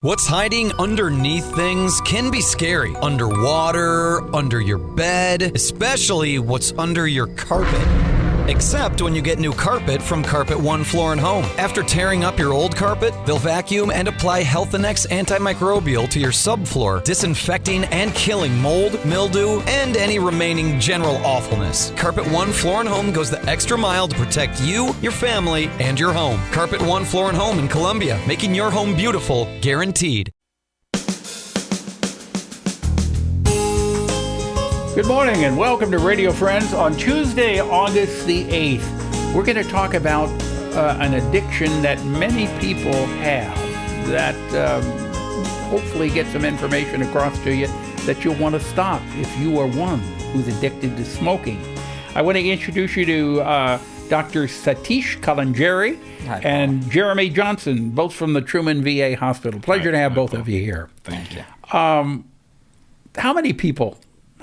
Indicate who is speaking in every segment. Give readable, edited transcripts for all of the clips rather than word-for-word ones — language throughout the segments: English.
Speaker 1: What's hiding underneath things can be scary. Underwater, under your bed, especially what's under your carpet. Except when you get new carpet from Carpet One Floor and Home. After tearing up your old carpet, they'll vacuum and apply Health Annex antimicrobial to your subfloor, disinfecting and killing mold, mildew, and any remaining general awfulness. Carpet One Floor and Home goes the extra mile to protect you, your family, and your home. Carpet One Floor and Home in Columbia, making your home beautiful, guaranteed.
Speaker 2: Good morning and welcome to Radio Friends on Tuesday, August the 8th. We're going to talk about an addiction that many people have that hopefully get some information across to you that you'll want to stop if you are one who's addicted to smoking. I want to introduce you to Dr. Satish Kalanjeri and Jeremy Johnson, both from the Truman VA Hospital. Pleasure to have both of you here.
Speaker 3: Thank you.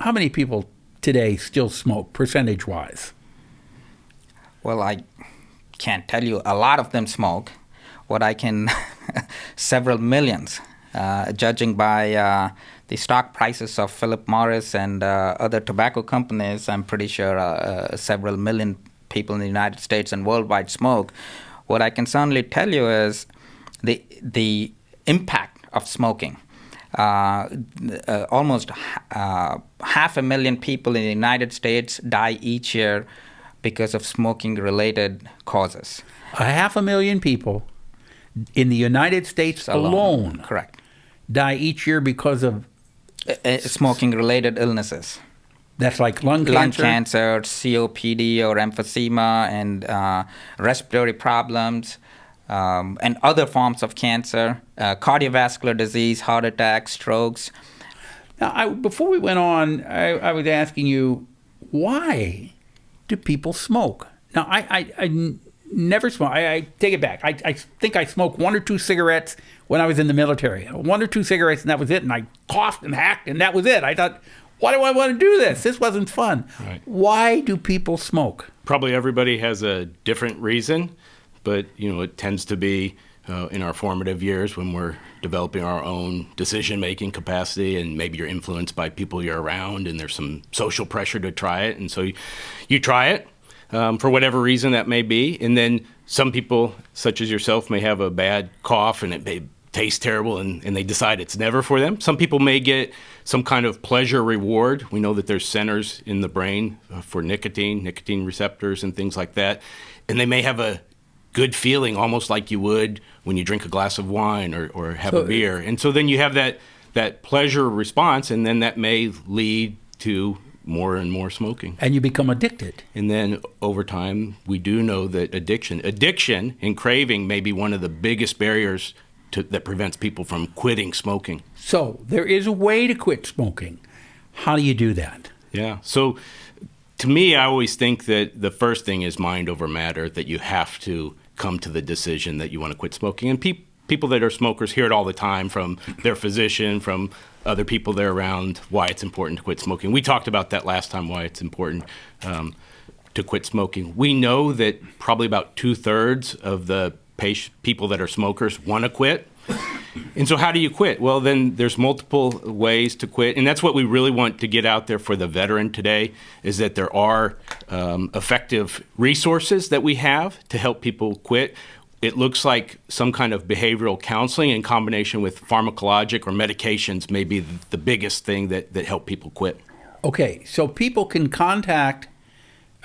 Speaker 2: How many people today still smoke, percentage-wise?
Speaker 3: Well, I can't tell you. A lot of them smoke. What I can, several millions, judging by the stock prices of Philip Morris and other tobacco companies. I'm pretty sure several million people in the United States and worldwide smoke. What I can certainly tell you is the impact of smoking. Almost 500,000 people in the United States die each year because of smoking-related causes.
Speaker 2: 500,000 people in the United States alone
Speaker 3: correct,
Speaker 2: die each year because of
Speaker 3: smoking-related illnesses.
Speaker 2: That's like lung cancer,
Speaker 3: COPD or emphysema, and respiratory problems. And other forms of cancer, cardiovascular disease, heart attacks, strokes.
Speaker 2: Now, before we went on, I was asking you, why do people smoke? Now, I never smoke. I take it back. I think I smoked one or two cigarettes when I was in the military. One or two cigarettes, and that was it. And I coughed and hacked, and that was it. I thought, why do I want to do this? This wasn't fun.
Speaker 4: Right.
Speaker 2: Why do people smoke?
Speaker 4: Probably everybody has a different reason. But, it tends to be in our formative years when we're developing our own decision-making capacity, and maybe you're influenced by people you're around and there's some social pressure to try it. And so you try it for whatever reason that may be. And then some people, such as yourself, may have a bad cough and it may taste terrible and they decide it's never for them. Some people may get some kind of pleasure reward. We know that there's centers in the brain for nicotine receptors and things like that. And they may have a good feeling, almost like you would when you drink a glass of wine or have a beer. And so then you have that pleasure response, and then that may lead to more and more smoking.
Speaker 2: And you become addicted.
Speaker 4: And then over time, we do know that addiction and craving may be one of the biggest barriers that prevents people from quitting smoking.
Speaker 2: So there is a way to quit smoking. How do you do that?
Speaker 4: Yeah. So to me, I always think that the first thing is mind over matter, that you have to come to the decision that you want to quit smoking. And people that are smokers hear it all the time from their physician, from other people they're around, why it's important to quit smoking. We talked about that last time, why it's important to quit smoking. We know that probably about 2/3 of the people that are smokers want to quit. And so how do you quit? Well, then there's multiple ways to quit. And that's what we really want to get out there for the veteran today, is that there are effective resources that we have to help people quit. It looks like some kind of behavioral counseling in combination with pharmacologic or medications may be the biggest thing that help people quit.
Speaker 2: Okay, so people can contact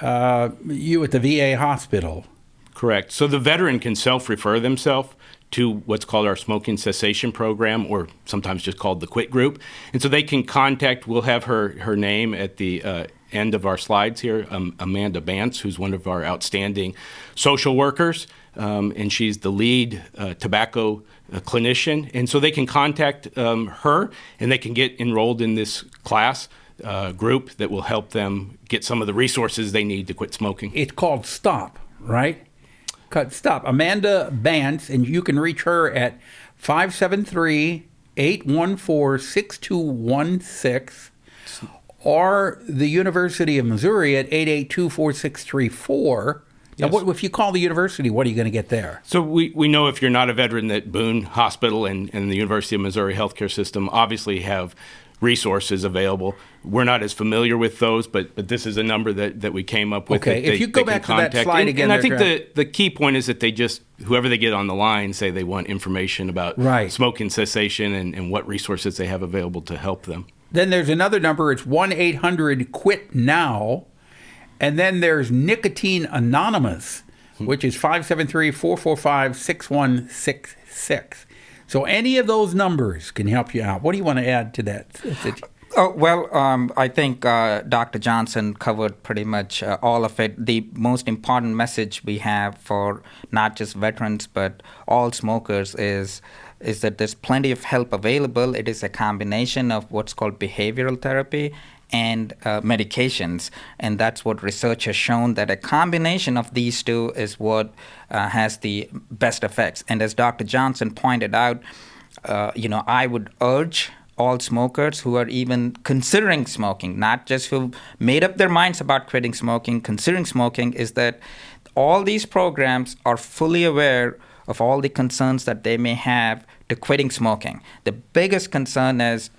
Speaker 2: you at the VA hospital.
Speaker 4: Correct. So the veteran can self-refer themselves to what's called our smoking cessation program, or sometimes just called the Quit Group. And so they can contact, we'll have her name at the end of our slides here, Amanda Bantz, who's one of our outstanding social workers, and she's the lead tobacco clinician. And so they can contact her, and they can get enrolled in this class group that will help them get some of the resources they need to quit smoking.
Speaker 2: It's called STOP, right? Stop. Amanda Bantz, and you can reach her at 573-814-6216 or the University of Missouri at 882-4634. Now, if you call the university, what are you going to get there?
Speaker 4: So we know if you're not a veteran that Boone Hospital and the University of Missouri healthcare system obviously have resources available. We're not as familiar with those, but this is a number that we came up with.
Speaker 2: Okay, if you go back to that slide again.
Speaker 4: And I think the key point is that they just, whoever they get on the line, say they want information about smoking cessation and what resources they have available to help them.
Speaker 2: Then there's another number. It's 1-800-QUIT-NOW. And then there's Nicotine Anonymous, which is 573-445-6166. So any of those numbers can help you out. What do you want to add to that?
Speaker 3: I think Dr. Johnson covered pretty much all of it. The most important message we have for not just veterans but all smokers is that there's plenty of help available. It is a combination of what's called behavioral therapy and medications, and that's what research has shown, that a combination of these two is what has the best effects. And as Dr. Johnson pointed out, I would urge all smokers who are even considering smoking, not just who've made up their minds about quitting smoking, considering smoking, is that all these programs are fully aware of all the concerns that they may have to quitting smoking. The biggest concern is,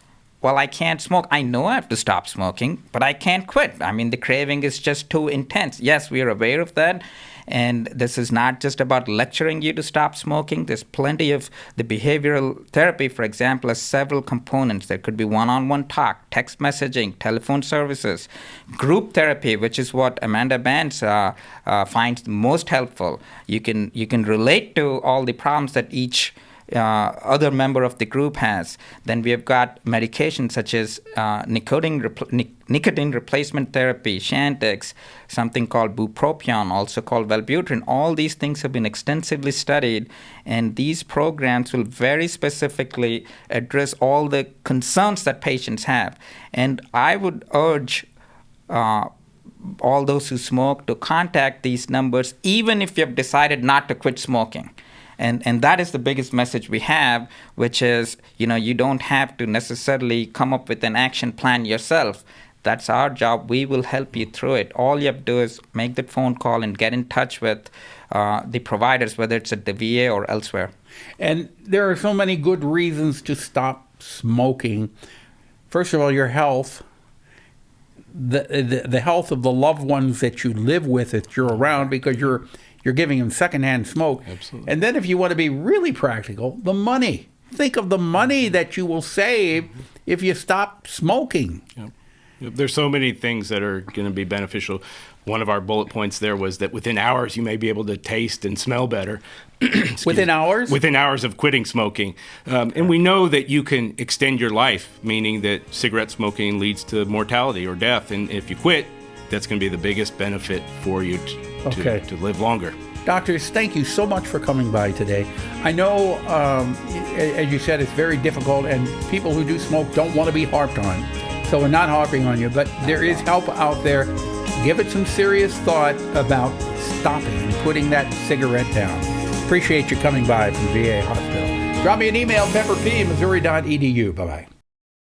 Speaker 3: well, I can't smoke. I know I have to stop smoking, but I can't quit. I mean, the craving is just too intense. Yes, we are aware of that. And this is not just about lecturing you to stop smoking. There's plenty of the behavioral therapy, for example, has several components. There could be one-on-one talk, text messaging, telephone services, group therapy, which is what Amanda Bands finds most helpful. You can relate to all the problems that each other member of the group has. Then we have got medications such as nicotine replacement therapy, Chantix, something called bupropion, also called Wellbutrin. All these things have been extensively studied, and these programs will very specifically address all the concerns that patients have. And I would urge all those who smoke to contact these numbers, even if you have decided not to quit smoking. And that is the biggest message we have, which is, you don't have to necessarily come up with an action plan yourself. That's our job. We will help you through it. All you have to do is make that phone call and get in touch with the providers, whether it's at the VA or elsewhere.
Speaker 2: And there are so many good reasons to stop smoking. First of all, your health, the health of the loved ones that you live with, that you're around, because you're giving them secondhand smoke.
Speaker 4: Absolutely.
Speaker 2: And then if you want to be really practical, the money. Think of the money that you will save if you stop smoking.
Speaker 4: Yep. There's so many things that are going to be beneficial. One of our bullet points there was that within hours you may be able to taste and smell better.
Speaker 2: Within hours?
Speaker 4: Within hours of quitting smoking. And we know that you can extend your life, meaning that cigarette smoking leads to mortality or death. And if you quit, that's going to be the biggest benefit for you to live longer.
Speaker 2: Doctors, thank you so much for coming by today. I know, as you said, it's very difficult, and people who do smoke don't want to be harped on. So we're not harping on you, but there is help out there. Give it some serious thought about stopping and putting that cigarette down. Appreciate you coming by from VA Hospital. Drop me an email, pepperp@missouri.edu. Bye-bye.